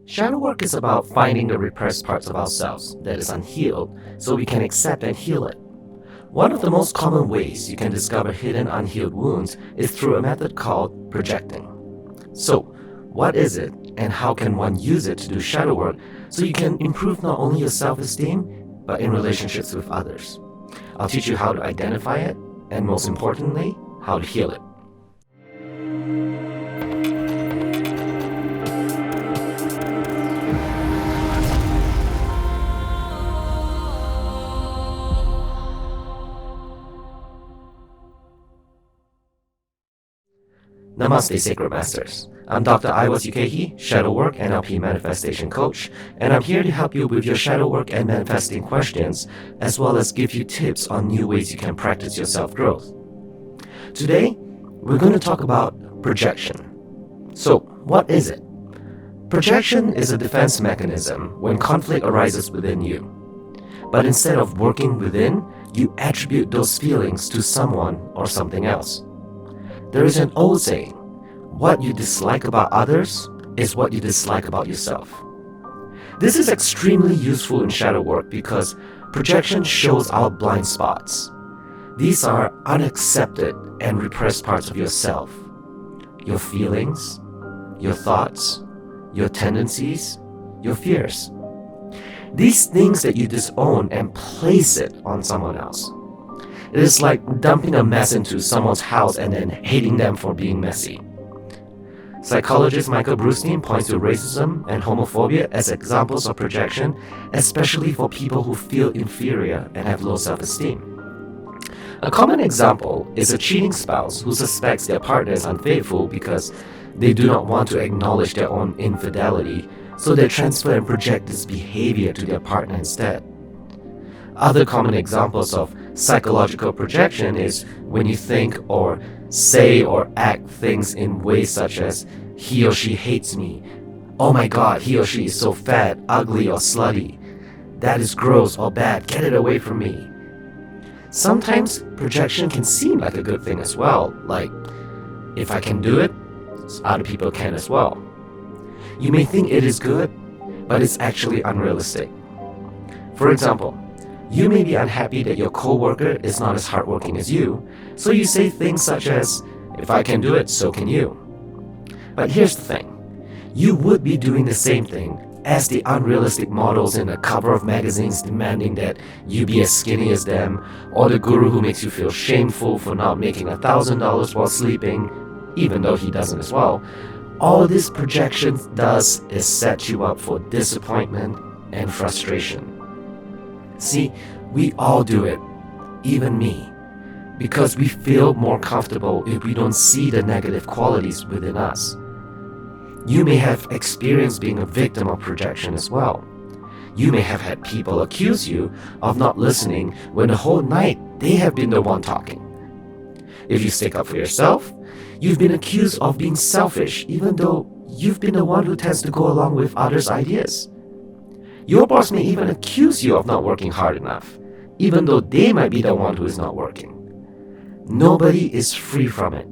Shadow work is about finding the repressed parts of ourselves that is unhealed so we can accept and heal it. One of the most common ways you can discover hidden unhealed wounds is through a method called projecting. So, what is it and how can one use it to do shadow work so you can improve not only your self-esteem but in relationships with others? I'll teach you how to identify it and most importantly, how to heal it. Namaste, Sacred Masters. I'm Dr. Aiwas Ukehi, Shadow Work NLP Manifestation Coach, and I'm here to help you with your shadow work and manifesting questions, as well as give you tips on new ways you can practice your self-growth. Today, we're going to talk about projection. So, what is it? Projection is a defense mechanism when conflict arises within you. But instead of working within, you attribute those feelings to someone or something else. There is an old saying, what you dislike about others is what you dislike about yourself. This is extremely useful in shadow work because projection shows our blind spots. These are unaccepted and repressed parts of yourself. Your feelings, your thoughts, your tendencies, your fears. These things that you disown and place it on someone else. It is like dumping a mess into someone's house and then hating them for being messy. Psychologist Michael Brustein points to racism and homophobia as examples of projection, especially for people who feel inferior and have low self-esteem. A common example is a cheating spouse who suspects their partner is unfaithful because they do not want to acknowledge their own infidelity, so they transfer and project this behavior to their partner instead. Other common examples of psychological projection is when you think or say or act things in ways such as, he or she hates me. Oh my god, he or she is so fat, ugly, or slutty. That is gross or bad, get it away from me. Sometimes projection can seem like a good thing as well, like, if I can do it, other people can as well. You may think it is good, but it's actually unrealistic. For example, you may be unhappy that your coworker is not as hardworking as you, so you say things such as, if I can do it, so can you. But here's the thing, you would be doing the same thing as the unrealistic models in the cover of magazines demanding that you be as skinny as them, or the guru who makes you feel shameful for not making $1,000 while sleeping, even though he doesn't as well. All this projection does is set you up for disappointment and frustration. See, we all do it, even me, because we feel more comfortable if we don't see the negative qualities within us. You may have experienced being a victim of projection as well. You may have had people accuse you of not listening when the whole night they have been the one talking. If you stick up for yourself, you've been accused of being selfish even though you've been the one who tends to go along with others' ideas. Your boss may even accuse you of not working hard enough, even though they might be the one who is not working. Nobody is free from it.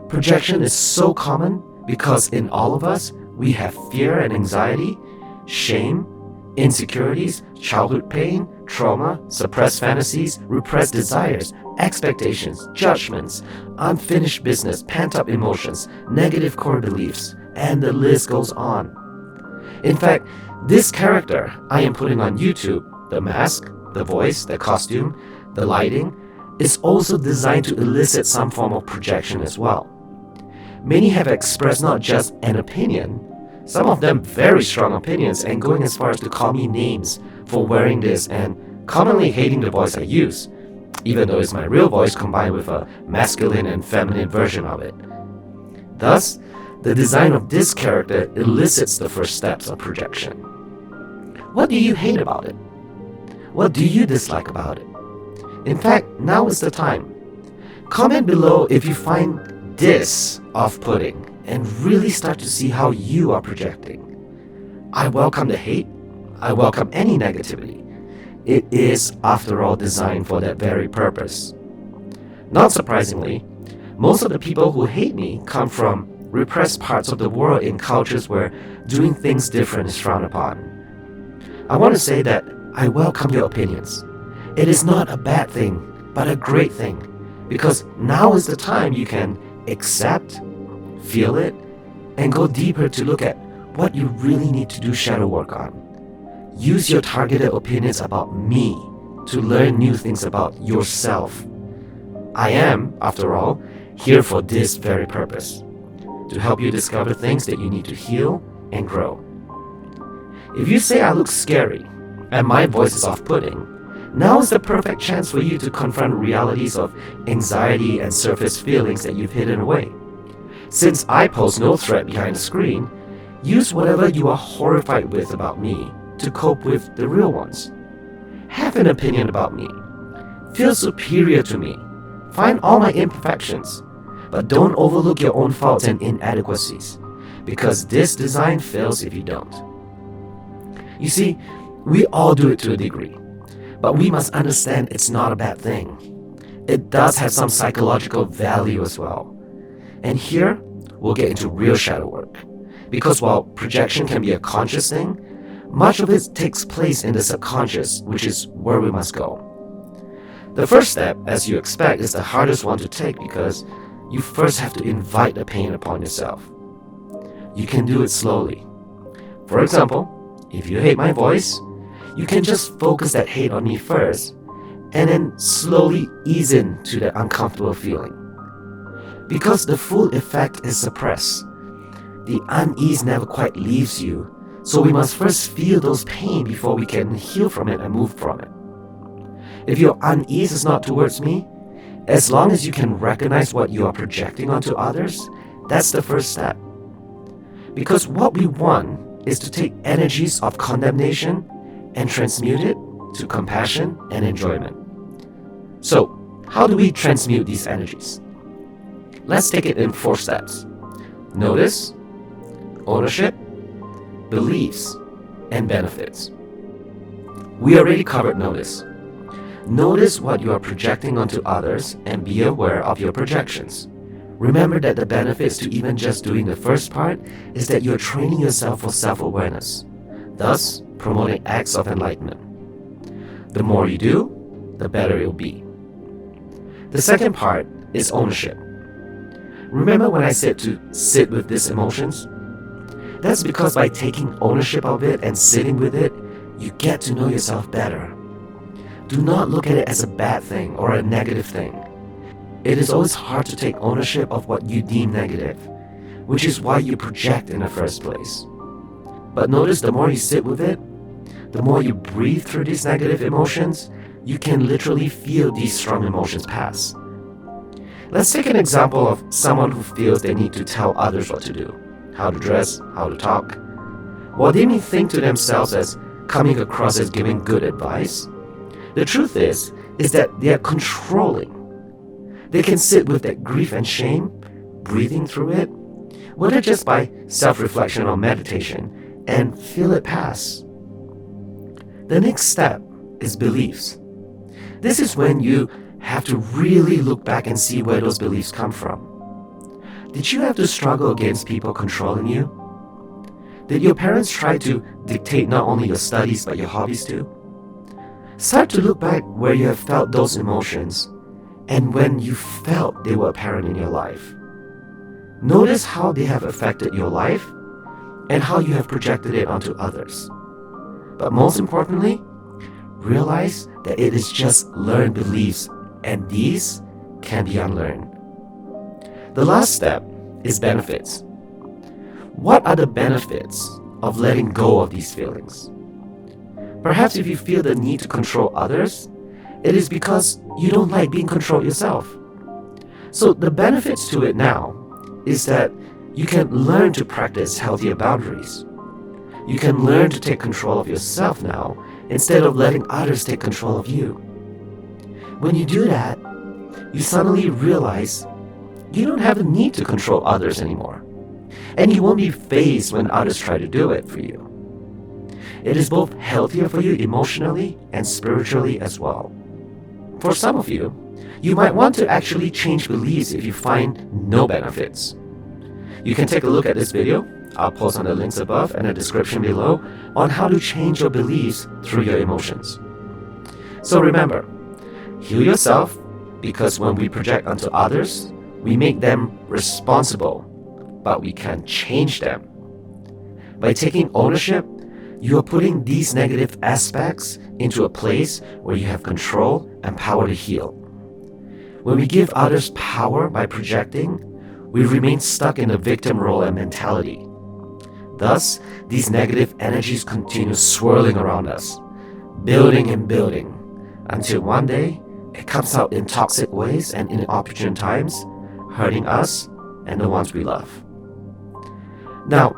Projection is so common because in all of us, we have fear and anxiety, shame, insecurities, childhood pain, trauma, suppressed fantasies, repressed desires, expectations, judgments, unfinished business, pent-up emotions, negative core beliefs, and the list goes on. In fact, this character I am putting on YouTube, the mask, the voice, the costume, the lighting, is also designed to elicit some form of projection as well. Many have expressed not just an opinion, some of them very strong opinions and going as far as to call me names for wearing this and commonly hating the voice I use, even though it's my real voice combined with a masculine and feminine version of it. Thus, the design of this character elicits the first steps of projection. What do you hate about it? What do you dislike about it? In fact, now is the time. Comment below if you find this off-putting and really start to see how you are projecting. I welcome the hate. I welcome any negativity. It is, after all, designed for that very purpose. Not surprisingly, most of the people who hate me come from repressed parts of the world in cultures where doing things different is frowned upon. I want to say that I welcome your opinions. It is not a bad thing, but a great thing, because now is the time you can accept, feel it, and go deeper to look at what you really need to do shadow work on. Use your targeted opinions about me to learn new things about yourself. I am, after all, here for this very purpose, to help you discover things that you need to heal and grow. If you say I look scary and my voice is off-putting, now is the perfect chance for you to confront realities of anxiety and surface feelings that you've hidden away. Since I pose no threat behind the screen, use whatever you are horrified with about me to cope with the real ones. Have an opinion about me. Feel superior to me. Find all my imperfections. But don't overlook your own faults and inadequacies, because this design fails if you don't. You see, we all do it to a degree, but we must understand it's not a bad thing. It does have some psychological value as well. And here, we'll get into real shadow work. Because while projection can be a conscious thing, much of it takes place in the subconscious, which is where we must go. The first step, as you expect, is the hardest one to take because you first have to invite the pain upon yourself. You can do it slowly. For example, if you hate my voice, you can just focus that hate on me first, and then slowly ease into that uncomfortable feeling. Because the full effect is suppressed, the unease never quite leaves you, so we must first feel those pain before we can heal from it and move from it. If your unease is not towards me, as long as you can recognize what you are projecting onto others, that's the first step. Because what we want is to take energies of condemnation and transmute it to compassion and enjoyment. So, how do we transmute these energies? Let's take it in 4 steps. Notice, ownership, beliefs, and benefits. We already covered notice. Notice what you are projecting onto others and be aware of your projections. Remember that the benefits to even just doing the first part is that you are training yourself for self-awareness, thus promoting acts of enlightenment. The more you do, the better it will be. The second part is ownership. Remember when I said to sit with these emotions? That's because by taking ownership of it and sitting with it, you get to know yourself better. Do not look at it as a bad thing or a negative thing. It is always hard to take ownership of what you deem negative, which is why you project in the first place. But notice the more you sit with it, the more you breathe through these negative emotions, you can literally feel these strong emotions pass. Let's take an example of someone who feels they need to tell others what to do, how to dress, how to talk. While they may think to themselves as coming across as giving good advice, the truth is that they are controlling. They can sit with that grief and shame, breathing through it, whether just by self-reflection or meditation, and feel it pass. The next step is beliefs. This is when you have to really look back and see where those beliefs come from. Did you have to struggle against people controlling you? Did your parents try to dictate not only your studies but your hobbies too? Start to look back where you have felt those emotions and when you felt they were apparent in your life. Notice how they have affected your life and how you have projected it onto others. But most importantly, realize that it is just learned beliefs, and these can be unlearned. The last step is benefits. What are the benefits of letting go of these feelings? Perhaps if you feel the need to control others, it is because you don't like being controlled yourself. So the benefits to it now is that you can learn to practice healthier boundaries. You can learn to take control of yourself now instead of letting others take control of you. When you do that, you suddenly realize you don't have the need to control others anymore, and you won't be fazed when others try to do it for you. It is both healthier for you emotionally and spiritually as well. For some of you, you might want to actually change beliefs if you find no benefits. You can take a look at this video. I'll post on the links above and the description below on how to change your beliefs through your emotions. So remember, heal yourself, because when we project onto others, we make them responsible, but we can change them. By taking ownership, you are putting these negative aspects into a place where you have control and power to heal. When we give others power by projecting, we remain stuck in the victim role and mentality. Thus, these negative energies continue swirling around us, building and building, until one day it comes out in toxic ways and inopportune times, hurting us and the ones we love. Now,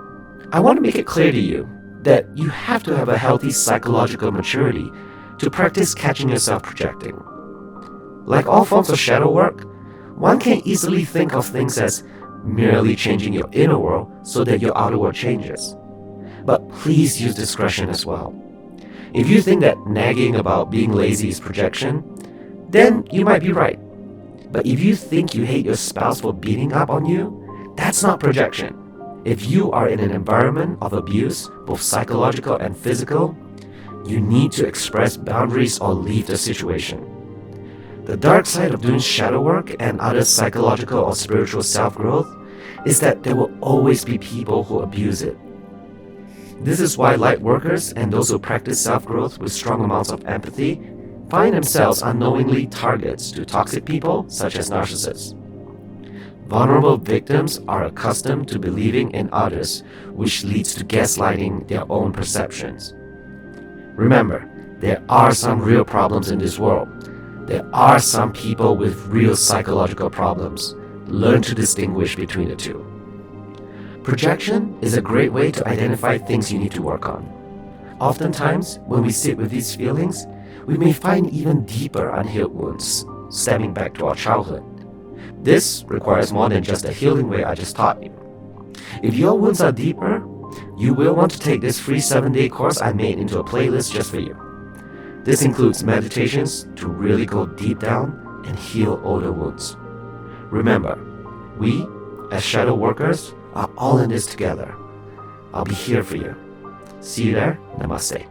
I want to make it clear to you that you have to have a healthy psychological maturity to practice catching yourself projecting. Like all forms of shadow work, one can easily think of things as merely changing your inner world so that your outer world changes. But please use discretion as well. If you think that nagging about being lazy is projection, then you might be right. But if you think you hate your spouse for beating up on you, that's not projection. If you are in an environment of abuse, both psychological and physical, you need to express boundaries or leave the situation. The dark side of doing shadow work and other psychological or spiritual self-growth is that there will always be people who abuse it. This is why light workers and those who practice self-growth with strong amounts of empathy find themselves unknowingly targets to toxic people such as narcissists. Vulnerable victims are accustomed to believing in others, which leads to gaslighting their own perceptions. Remember, there are some real problems in this world. There are some people with real psychological problems. Learn to distinguish between the two. Projection is a great way to identify things you need to work on. Oftentimes, when we sit with these feelings, we may find even deeper unhealed wounds stemming back to our childhood. This requires more than just a healing way I just taught you. If your wounds are deeper, you will want to take this free 7-day course I made into a playlist just for you. This includes meditations to really go deep down and heal older wounds. Remember, we, as shadow workers, are all in this together. I'll be here for you. See you there. Namaste.